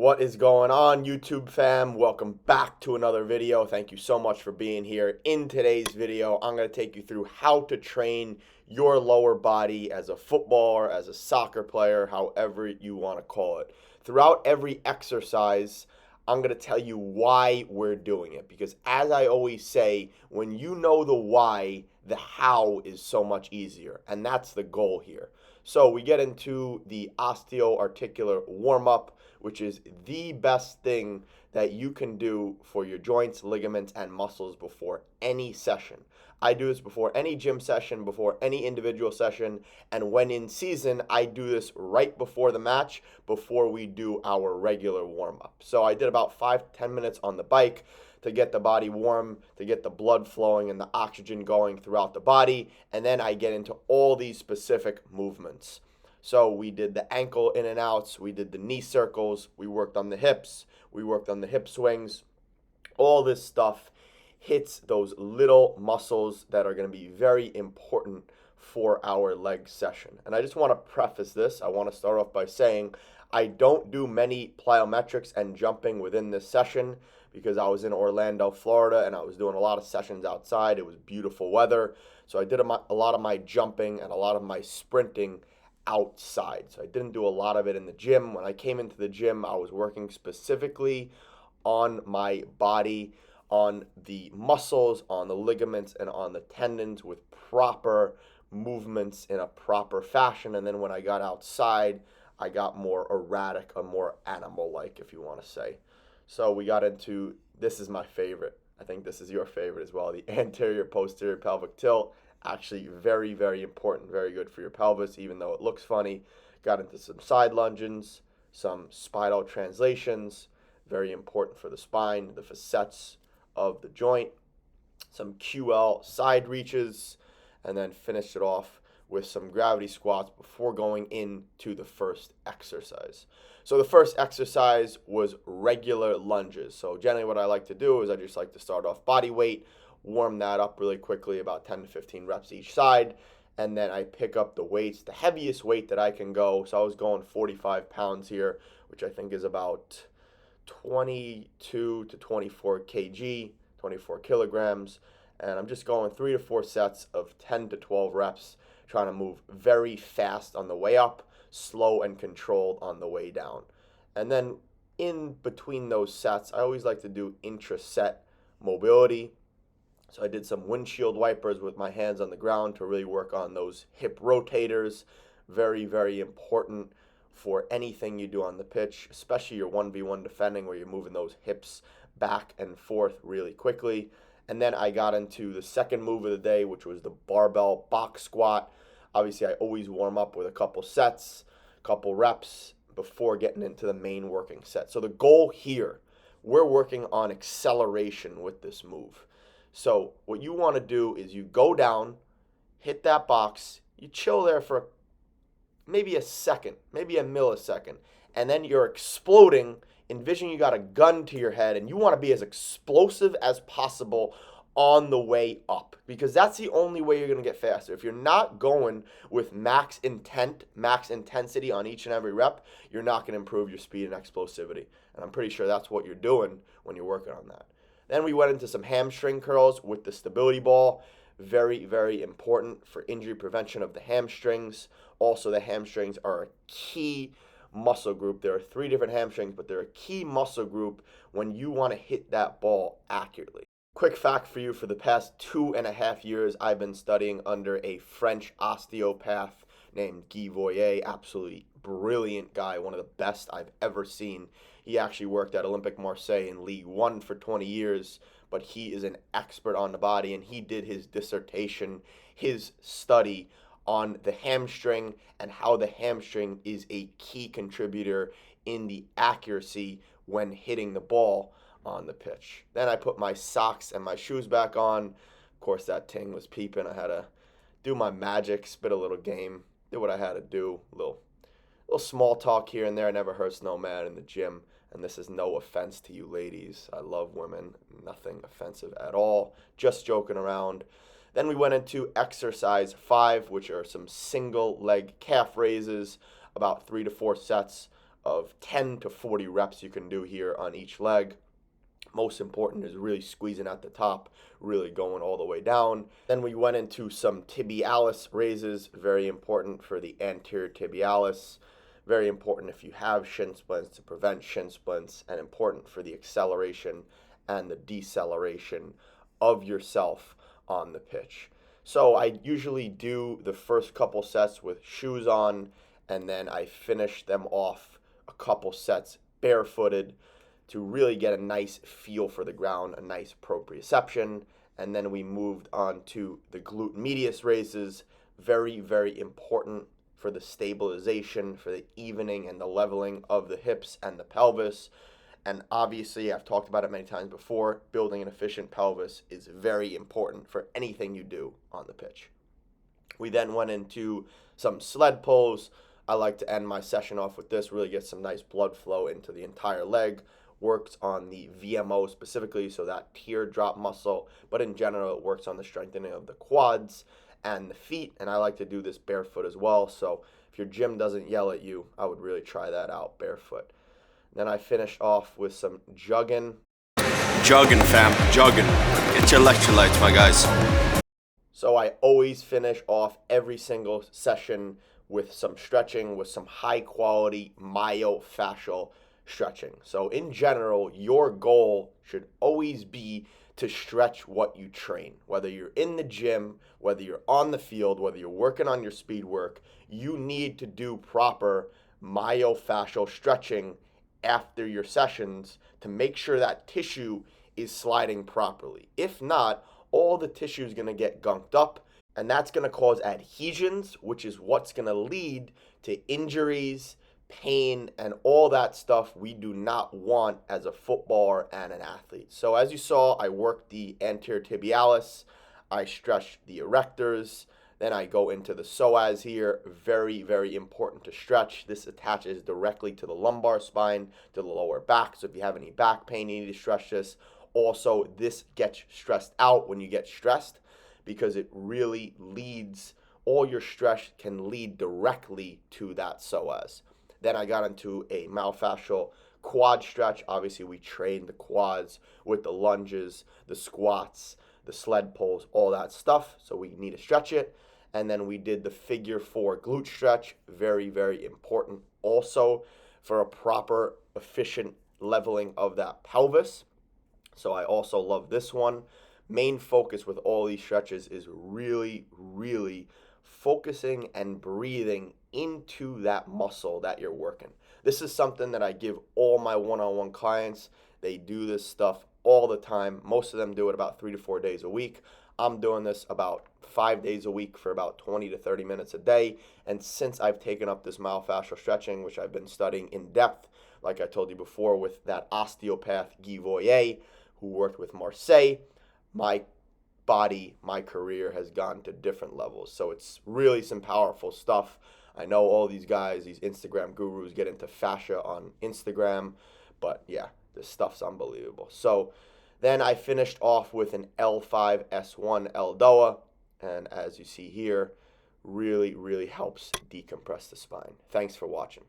What is going on, YouTube fam? Welcome back to another video. Thank you so much for being here. In today's video, I'm going to take you through how to train your lower body as a footballer, as a soccer player, however you want to call it. Throughout every exercise, I'm going to tell you why we're doing it. Because as I always say, when you know the why, the how is so much easier. And that's the goal here. So we get into the osteoarticular warm-up, which is the best thing that you can do for your joints, ligaments, and muscles before any session. I do this before any gym session, before any individual session, and when in season, I do this right before the match, before we do our regular warm-up. So I did about 5 to 10 minutes on the bike to get the body warm, to get the blood flowing and the oxygen going throughout the body, and then I get into all these specific movements. So we did the ankle in and outs, we did the knee circles, we worked on the hips, we worked on the hip swings. All this stuff hits those little muscles that are going to be very important for our leg session. And I just want to preface this. I want to start off by saying I don't do many plyometrics and jumping within this session because I was in Orlando, Florida, and I was doing a lot of sessions outside. It was beautiful weather. So I did a lot of my jumping and a lot of my sprinting outside. So I didn't do a lot of it in the gym. When I came into the gym, I was working specifically on my body, on the muscles, on the ligaments, and on the tendons with proper movements in a proper fashion. And then when I got outside, I got more erratic, or more animal-like, if you want to say. So we got into, this is my favorite. I think this is your favorite as well, the anterior posterior pelvic tilt. Actually very, very important, very good for your pelvis, even though it looks funny. Got into some side lunges, some spinal translations, very important for the spine, the facets of the joint, some QL side reaches, and then finished it off with some gravity squats before going into the first exercise. So the first exercise was regular lunges. So generally what I like to do is I just like to start off body weight, warm that up really quickly, about 10 to 15 reps each side, and then I pick up the weights, the heaviest weight that I can go. So I was going 45 pounds here, which I think is about 22 to 24 kg, 24 kilograms, and I'm just going 3 to 4 sets of 10 to 12 reps, trying to move very fast on the way up, slow and controlled on the way down. And then in between those sets, I always like to do intra-set mobility. So I did some windshield wipers with my hands on the ground to really work on those hip rotators. Very, very important for anything you do on the pitch, especially your 1v1 defending where you're moving those hips back and forth really quickly. And then I got into the second move of the day, which was the barbell box squat. Obviously, I always warm up with a couple sets, couple reps before getting into the main working set. So the goal here, we're working on acceleration with this move. So what you want to do is you go down, hit that box, you chill there for maybe a second, maybe a millisecond, and then you're exploding. Envision you got a gun to your head and you want to be as explosive as possible on the way up, because that's the only way you're going to get faster. If you're not going with max intensity on each and every rep, you're not going to improve your speed and explosivity. And I'm pretty sure that's what you're doing when you're working on that. Then we went into some hamstring curls with the stability ball. Very, very important for injury prevention of the hamstrings. Also, the hamstrings are a key muscle group. There are 3 different hamstrings, but they're a key muscle group when you want to hit that ball accurately. Quick fact for you, for the past 2.5 years, I've been studying under a French osteopath named Guy Voyer. Absolutely brilliant guy, one of the best I've ever seen. He actually worked at Olympique Marseille in League One for 20 years, but he is an expert on the body, and he did his dissertation, his study on the hamstring and how the hamstring is a key contributor in the accuracy when hitting the ball on the pitch. Then I put my socks and my shoes back on. Of course, that ting was peeping. I had to do my magic, spit a little game, did what I had to do. A little small talk here and there. Never hurts no man in the gym. And this is no offense to you ladies. I love women. Nothing offensive at all. Just joking around. Then we went into exercise 5, which are some single leg calf raises, about 3 to 4 sets of 10 to 40 reps you can do here on each leg. Most important is really squeezing at the top, really going all the way down. Then we went into some tibialis raises, very important for the anterior tibialis, very important if you have shin splints to prevent shin splints, and important for the acceleration and the deceleration of yourself on the pitch. So I usually do the first couple sets with shoes on, and then I finish them off a couple sets barefooted to really get a nice feel for the ground, a nice proprioception. And then we moved on to the glute medius raises, very, very important for the stabilization, for the evening and the leveling of the hips and the pelvis. And obviously, I've talked about it many times before, building an efficient pelvis is very important for anything you do on the pitch. We then went into some sled pulls. I like to end my session off with this, really get some nice blood flow into the entire leg. Works on the VMO specifically, so that teardrop muscle, but in general, it works on the strengthening of the quads and the feet, and I like to do this barefoot as well, so if your gym doesn't yell at you, I would really try that out barefoot. Then I finished off with some jugging. Jogging, fam, jogging. Get your electrolytes, my guys. So I always finish off every single session with some stretching, with some high quality myofascial stretching. So in general, your goal should always be to stretch what you train. Whether you're in the gym, whether you're on the field, whether you're working on your speed work, you need to do proper myofascial stretching after your sessions to make sure that tissue is sliding properly. If not, all the tissue is going to get gunked up, and that's going to cause adhesions, which is what's going to lead to injuries, pain, and all that stuff we do not want as a footballer and an athlete. So as you saw, I worked the anterior tibialis, I stretched the erectors, then I go into the psoas here. Very, very important to stretch. This attaches directly to the lumbar spine, to the lower back. So if you have any back pain, you need to stretch this. Also, this gets stressed out when you get stressed because it really leads, all your stress can lead directly to that psoas. Then I got into a myofascial quad stretch. Obviously, we trained the quads with the lunges, the squats, the sled pulls, all that stuff. So we need to stretch it. And then we did the figure 4 glute stretch. Very, very important also for a proper, efficient leveling of that pelvis. So I also love this one. Main focus with all these stretches is really, really focusing and breathing into that muscle that you're working. This is something that I give all my one-on-one clients. They do this stuff all the time. Most of them do it about 3 to 4 days a week. I'm doing this about 5 days a week for about 20 to 30 minutes a day. And since I've taken up this myofascial stretching, which I've been studying in depth, like I told you before with that osteopath Guy Voyer, who worked with Marseille, my body, my career has gone to different levels. So it's really some powerful stuff. I know all these guys, these Instagram gurus, get into fascia on Instagram, but yeah, this stuff's unbelievable. So then I finished off with an L5-S1 ELDOA, and as you see here, really, really helps decompress the spine. Thanks for watching.